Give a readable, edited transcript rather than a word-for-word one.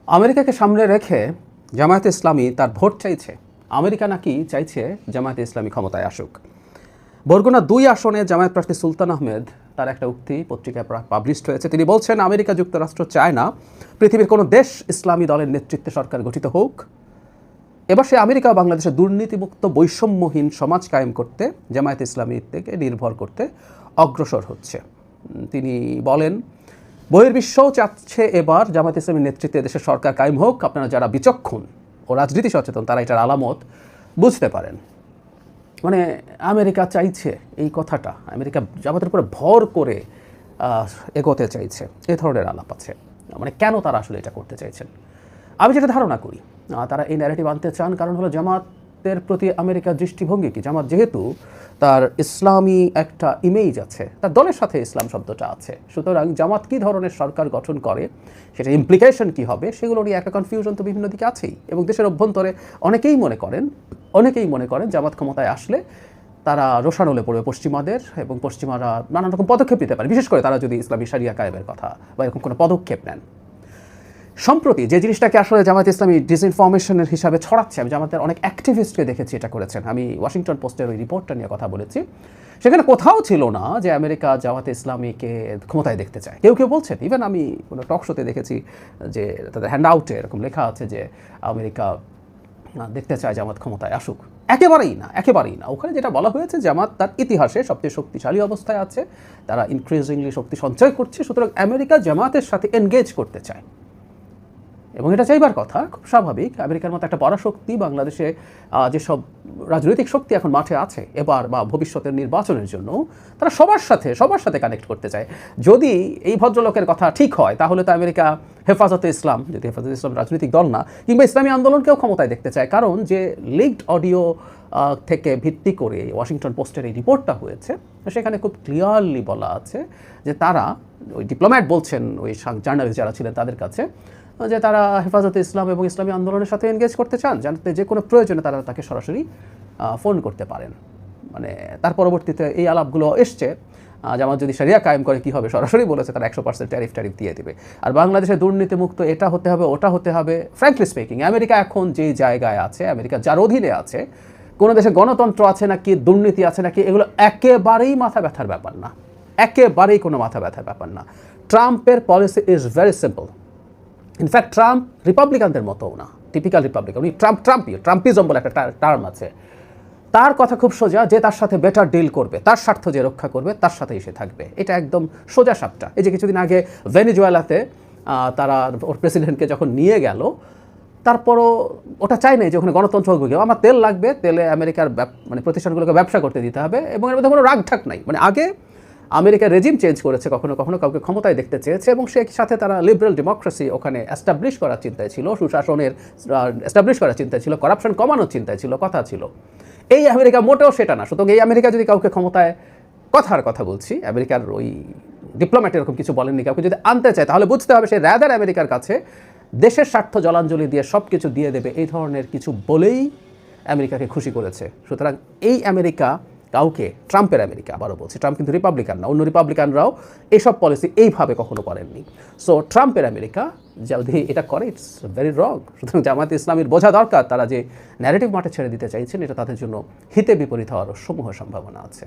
আমেরিকাকে সামনে রেখে জামায়াতে ইসলামী তার ভোট চাইছে। আমেরিকা নাকি চাইছে জামায়াতে ইসলামী ক্ষমতায় আসুক। বরগুনা 2 আসনে জামায়াত প্রার্থী সুলতান আহমেদ তার একটা উক্তি পত্রিকায় পাবলিশড হয়েছে। তিনি বলছেন, আমেরিকা যুক্তরাষ্ট্র চায় না পৃথিবীর কোনো দেশ ইসলামী দলের নেতৃত্বে সরকার গঠিত হোক। এবার সে আমেরিকা ও বাংলাদেশের দুর্নীতিমুক্ত বৈষম্যহীন সমাজ কায়েম করতে জামায়াতে ইসলামী থেকে নির্ভর করতে অগ্রসর হচ্ছে। তিনি বলেন, বহির্বিশ্বও চাচ্ছে এবার জামায়াতে ইসলামীর নেতৃত্বে দেশের সরকার কায়েম হোক। আপনারা যারা বিচক্ষণ ও রাজনীতি সচেতন তারা এটার আলামত বুঝতে পারেন। মানে আমেরিকা চাইছে এই কথাটা, আমেরিকা জামাতের উপরে ভর করে এগোতে চাইছে, এ ধরনের আলাপ আছে। মানে কেন তারা আসলে এটা করতে চাইছেন, আমি যেটা ধারণা করি তারা এই ন্যারেটিভ আনতে চান কারণ হলো জামাতের প্রতি আমেরিকার দৃষ্টিভঙ্গি কি, জামাত যেহেতু তার ইসলামী একটা ইমেজ আছে, তার দলের সাথে ইসলাম শব্দটা আছে, সুতরাং জামাত কী ধরনের সরকার গঠন করে সেটা ইমপ্লিকেশন কী হবে সেগুলো নিয়ে একটা কনফিউশন তো বিভিন্ন দিকে আছেই। এবং দেশের অভ্যন্তরে অনেকেই মনে করেন জামাত ক্ষমতায় আসলে তারা রোষানলে পড়বে পশ্চিমাদের, এবং পশ্চিমারা নানান রকম পদক্ষেপ নিতে পারে, বিশেষ করে তারা যদি ইসলামী শরিয়া কায়েমের কথা বা এরকম কোনো পদক্ষেপ নেন। সম্প্রতি যে জিনিসটাকে আসলে জামায়াত ইসলামী ডিসইনফরমেশনের হিসাবে ছড়াচ্ছে, আমি জামাতের অনেক অ্যাক্টিভিস্টকে দেখেছি এটা করেছেন। আমি ওয়াশিংটন পোস্টের ওই রিপোর্টটা নিয়ে কথা বলেছি, সেখানে কোথাও ছিল না যে আমেরিকা জামায়াত ইসলামীকে ক্ষমতায় দেখতে চায়। কেউ কেউ বলছেন, ইভেন আমি কোনো টক শোতে দেখেছি যে তাদের হ্যান্ড আউটে এরকম লেখা আছে যে আমেরিকা দেখতে চায় জামাত ক্ষমতায় আসুক। একেবারেই না। ওখানে যেটা বলা হয়েছে, জামাত তার ইতিহাসে সবচেয়ে শক্তিশালী অবস্থায় আছে, তারা ইনক্রিজিংলি শক্তি সঞ্চয় করছে, সুতরাং আমেরিকা জামাতের সাথে এনগেজ করতে চায় এবং এটা চাইবার কথা, খুব স্বাভাবিক। আমেরিকার মতো একটা পরাশক্তি বাংলাদেশে যেসব রাজনৈতিক শক্তি এখন মাঠে আছে এবার বা ভবিষ্যতের নির্বাচনের জন্য, তারা সবার সাথে কানেক্ট করতে চায়। যদি এই ভদ্রলোকের কথা ঠিক হয় তাহলে তো আমেরিকা হেফাজতে ইসলাম, যদি হেফাজতে ইসলাম রাজনৈতিক দল না, কিংবা ইসলামী আন্দোলনকেও ক্ষমতায় দেখতে চায়। কারণ যে লিকড অডিও থেকে ভিত্তি করে ওয়াশিংটন পোস্টের এই রিপোর্টটা হয়েছে, সেখানে খুব ক্লিয়ারলি বলা আছে যে তারা, ওই ডিপ্লোম্যাট বলছেন ওই জার্নালিস্ট যারা ছিলেন তাদের কাছে, যে তারা হেফাজতে ইসলাম এবং ইসলামী আন্দোলনের সাথে এনগেজ করতে চান, জানতে যে কোনো প্রয়োজনে তারা তাকে সরাসরি ফোন করতে পারেন। মানে তার পরবর্তীতে এই আলাপগুলো এসছে, জামাত যদি শরিয়া কায়েম করে কী হবে, সরাসরি বলেছে তারা 100% ট্যারিফ দিয়ে দেবে, আর বাংলাদেশে দুর্নীতিমুক্ত এটা হতে হবে ওটা হতে হবে। ফ্র্যাঙ্কলি স্পিকিং, আমেরিকা এখন যেই জায়গায় আছে, আমেরিকা যার অধীনে আছে, কোনো দেশে গণতন্ত্র আছে নাকি, দুর্নীতি আছে নাকি, এগুলো একেবারেই মাথা ব্যথার ব্যাপার না, একেবারেই কোনো মাথা ব্যথার ব্যাপার না। ট্রাম্পের policy is very simple. In fact Trump রিপাবলিকানদের মতোও না, টিপিক্যাল রিপাবলিকান, উনি ট্রাম্পিজম বলে একটা টার্ম আছে। তার কথা খুব সোজা, যে তার সাথে বেটার ডিল করবে, তার স্বার্থ যে রক্ষা করবে তার সাথেই সে থাকবে, এটা একদম সোজা সাপটা। এই যে কিছুদিন আগে ভেনেজুয়েলাতে তারা ওর প্রেসিডেন্টকে যখন নিয়ে গেল, তারপরও ওটা চাই নাই যে ওখানে গণতন্ত্র হোক, আমার তেল লাগবে, তেলে আমেরিকার মানে প্রতিষ্ঠানগুলোকে ব্যবসা করতে দিতে হবে, এবং এর মধ্যে কোনো রাগঢাক নাই। মানে আগে আমেরিকা রেজিম চেঞ্জ করেছে, কখনো কাউকে ক্ষমতায় দেখতে চেয়েছে, এবং সেই সাথে তারা লিবারেল ডেমোক্রেসি ওখানে এস্টাবলিশ করার চিন্তায় ছিল, সুশাসনের এস্টাবলিশ করার চিন্তায় ছিল, করাপশন কমানোর চিন্তায় ছিল, কথা ছিল। এই আমেরিকা মোটেও সেটা না। সুতরাং এই আমেরিকা যদি কাউকে ক্ষমতায়, কথা বলছি, আমেরিকার ওই ডিপ্লোম্যাট এরকম কিছু বলেননি, কাউকে যদি আনতে চায় তাহলে বুঝতে হবে সে রাদার আমেরিকার কাছে দেশের স্বার্থ জলাঞ্জলি দিয়ে সব কিছু দিয়ে দেবে, এই ধরনের কিছু বলেই আমেরিকাকে খুশি করেছে। সুতরাং এই আমেরিকা কাউকে, ট্রাম্পের আমেরিকা, আবারও বলছি, ট্রাম্প কিন্তু রিপাবলিকান না, অন্য রিপাবলিকানরাও এইসব পলিসি এইভাবে কখনো করেননি। সো ট্রাম্পের আমেরিকা যদি এটা করে, ইটস ভেরি রং। সুতরাং জামায়াতে ইসলামীর বোঝা দরকার, তারা যে ন্যারেটিভ মাঠে ছেড়ে দিতে চাইছেন এটা তাদের জন্য হিতে বিপরীত হওয়ারও সমূহ সম্ভাবনা আছে।